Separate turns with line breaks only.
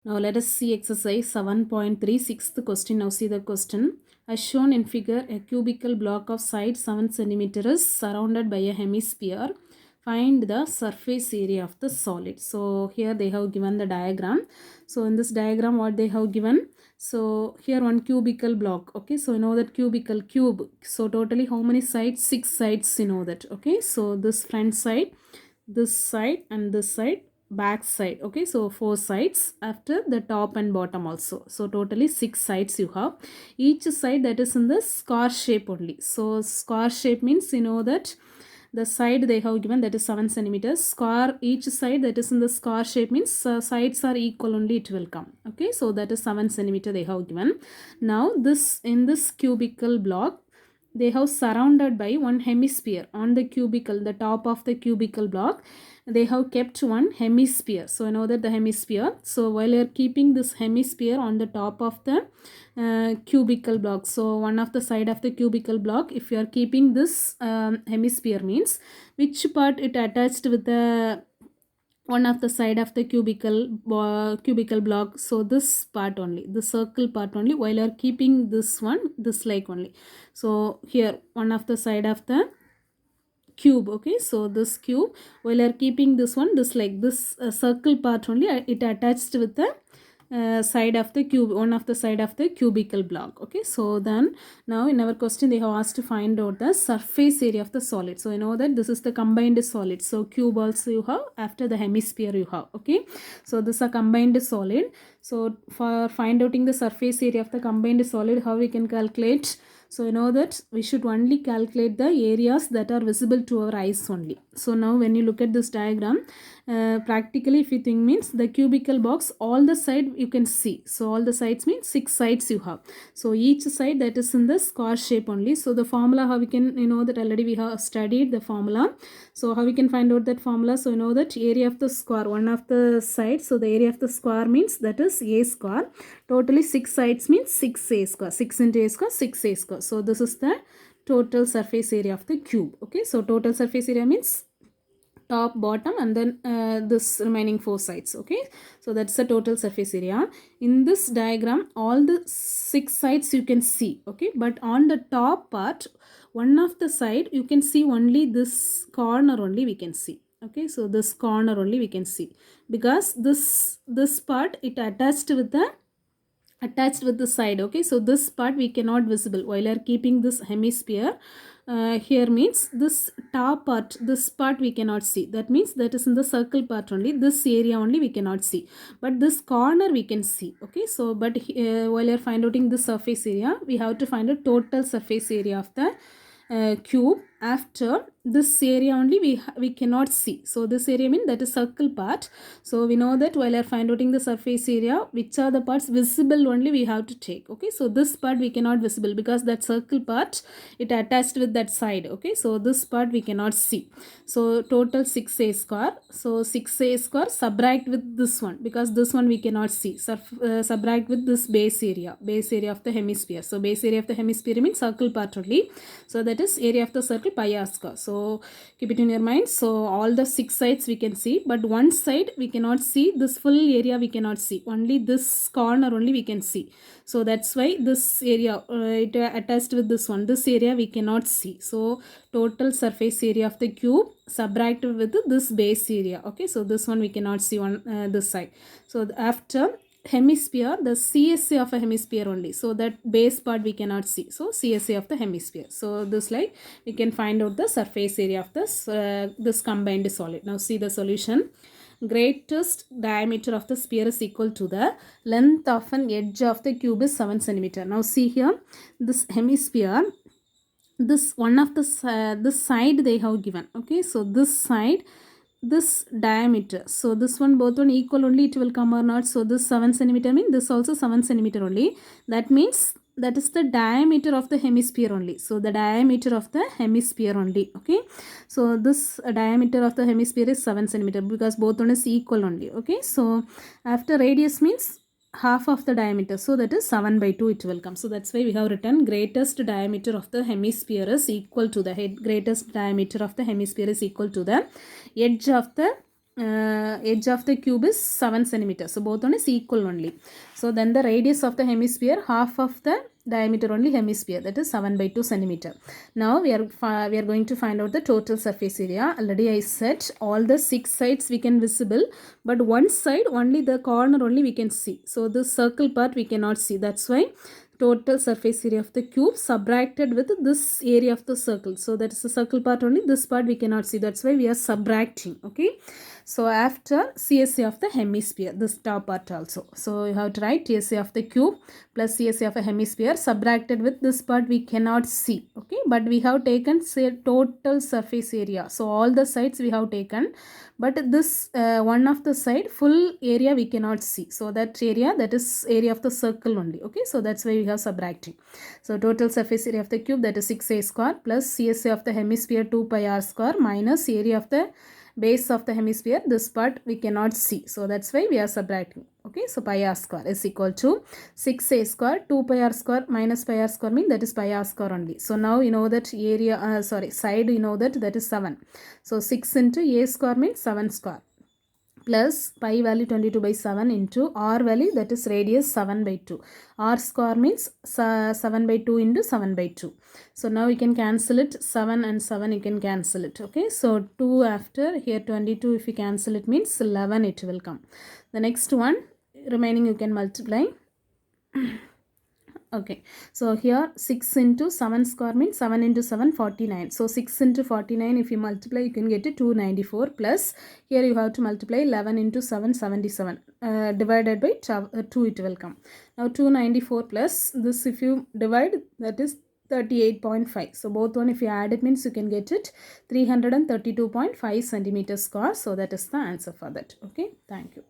Now let us see exercise 7.3, sixth question. Now see the question. As shown in figure, a cubical block of side 7 cm is surrounded by a hemisphere. Find the surface area of the solid. So here they have given the diagram. So in this diagram what they have given. So here one cubical block. Okay, so you know that cubical cube. So totally how many sides? 6 sides, you know that. Okay, so this front side, this side and this side, back side. Okay, so 4 sides after the top and bottom also. So totally 6 sides you have. Each side that is in the square shape only. So square shape means you know that the side they have given that is 7 centimeters. Square, each side that is in the square shape means sides are equal only it will come. Okay, so that is 7 centimeter they have given. Now this in this cubical block they have surrounded by one hemisphere on the cubicle, the top of the cubical block they have kept one hemisphere. So I know that the hemisphere, so while you are keeping this hemisphere on the top of the cubical block, so one of the side of the cubical block, if you are keeping this hemisphere means which part it attached with the one of the side of the cubical block. So this part only, the circle part only, while you are keeping this one, this like only. So here one of the side of the cube. Okay, so this cube, while you are keeping this one, this like this circle part only, it attached with the side of the cube, one of the side of the cubical block. Okay, so then now in our question they have asked to find out the surface area of the solid. So you know that this is the combined solid. So cube also you have, after the hemisphere you have. Okay, so this is a combined solid. So for find outing the surface area of the combined solid, how we can calculate? So you know that we should only calculate the areas that are visible to our eyes only. So now when you look at this diagram, practically if you think means the cubical box, all the side you can see. So all the sides means 6 sides you have. So each side that is in the square shape only. So the formula how we can, you know that already we have studied the formula. So how we can find out that formula? So you know that area of the square, one of the sides. So the area of the square means that is a square. Totally 6 sides means 6a square. 6 into a square, 6a square. So this is the total surface area of the cube. Okay, so total surface area means top, bottom and then this remaining 4 sides. Okay, so that's the total surface area. In this diagram all the 6 sides you can see. Okay, but on the top part, one of the side you can see only this corner only we can see. Okay, so this corner only we can see, because this part it attached with the side. Okay, so this part we cannot visible while are keeping this hemisphere. Here means this top part, this part we cannot see. That means that is in the circle part only, this area only we cannot see, but this corner we can see. Okay, so but while you are find outing the surface area, we have to find a total surface area of the cube. After this area only we cannot see. So this area means that is circle part. So we know that while I are find outing the surface area, which are the parts visible only we have to take. Okay, so this part we cannot visible because that circle part it attached with that side. Okay, so this part we cannot see. So total 6a square. So 6a square subtract with this one, because this one we cannot see. Subtract with this base area of the hemisphere. So base area of the hemisphere means circle part only. So that is area of the circle pi r square. So keep it in your mind. So all the 6 sides we can see, but one side we cannot see. This full area we cannot see. Only this corner only we can see. So that's why this area it attached with this one. This area we cannot see. So total surface area of the cube subtract with this base area. Okay, so this one we cannot see on this side. So after hemisphere, the CSA of a hemisphere only. So that base part we cannot see. So CSA of the hemisphere. So this like we can find out the surface area of this combined solid. Now see the solution. Greatest diameter of the sphere is equal to the length of an edge of the cube is 7 cm. Now see here, this hemisphere, this one of the this side they have given. Okay, so this side, this diameter, so this one both one equal only it will come or not. So this 7 cm means this also 7 cm only. That means that is the diameter of the hemisphere only. So the diameter of the hemisphere only. Okay, so this diameter of the hemisphere is 7 cm because both one is equal only. Okay, so after radius means half of the diameter, so that is 7 by 2 it will come. So that's why we have written greatest diameter of the hemisphere is equal to the greatest diameter of the hemisphere is equal to the edge of the edge of the cube is 7 centimeters. So both one is equal only. So then the radius of the hemisphere, half of the diameter only hemisphere, that is 7 by 2 centimeter. Now we are going to find out the total surface area. Already I said all the 6 sides we can visible, but one side only, the corner only we can see. So this circle part we cannot see. That's why total surface area of the cube subtracted with this area of the circle. So that is the circle part only, this part we cannot see. That's why we are subtracting. Okay. So after CSA of the hemisphere, this top part also. So you have to write TSA of the cube plus CSA of a hemisphere subtracted with this part we cannot see. Okay. But we have taken say total surface area. So all the sides we have taken. But this one of the side full area we cannot see. So that area, that is area of the circle only. Okay. So that's why we have subtracting. So total surface area of the cube, that is 6a square plus CSA of the hemisphere 2 pi r square minus area of the base of the hemisphere, this part we cannot see. So that's why we are subtracting. Okay, so pi r square is equal to 6a square 2 pi r square minus pi r square means that is pi r square only. So now you know that area, side you know that is 7. So 6 into a square means 7 square plus pi value 22 by 7 into r value, that is radius 7 by 2. R square means 7 by 2 into 7 by 2. So now we can cancel it. 7 and 7 you can cancel it. Okay. So 2 after here 22, if you cancel it means 11 it will come. The next one remaining you can multiply. Okay, so here 6 into 7 square means 7 into 7 49. So 6 into 49 if you multiply you can get it 294 plus here you have to multiply 11 into 7 77 divided by 2 it will come. Now 294 plus this if you divide, that is 38.5. So both one if you add it means you can get it 332.5 centimeters square. So that is the answer for that. Okay, thank you.